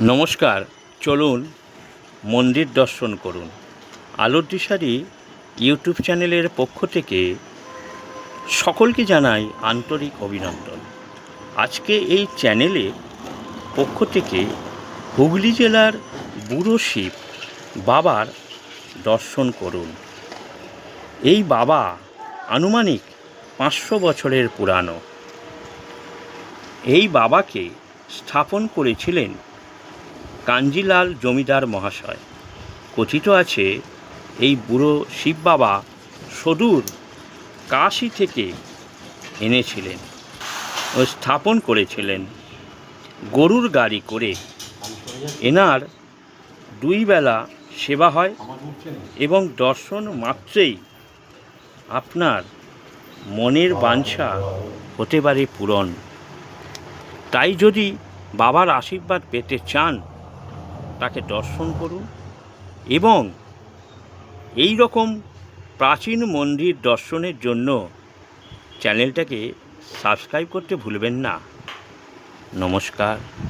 নমস্কার, চলুন মন্দির দর্শন করুন। আলোর দিশারি ইউটিউব চ্যানেলের পক্ষ থেকে সকলকে জানাই আন্তরিক অভিনন্দন। আজকে এই চ্যানেলের পক্ষ থেকে হুগলি জেলার বুড়ো শিব বাবার দর্শন করুন। এই বাবা আনুমানিক 500 বছরের পুরানো। এই বাবাকে স্থাপন করেছিলেন কাঞ্জিলাল জমিদার মহাশয়। কথিত আছে এই বুড়ো শিব বাবা সুদূর কাশী থেকে এনেছিলেন ও স্থাপন করেছিলেন গরুর গাড়ি করে। এনার 2 বেলা সেবা হয় এবং দর্শন মাত্রেই আপনার মনের বাঞ্ছা হতে পারে পূরণ। তাই যদি বাবার আশীর্বাদ পেতে চান তাকে দর্শন করুন এবং এই রকম প্রাচীন মন্দির দর্শনের জন্য চ্যানেলটাকে সাবস্ক্রাইব করতে ভুলবেন না। নমস্কার।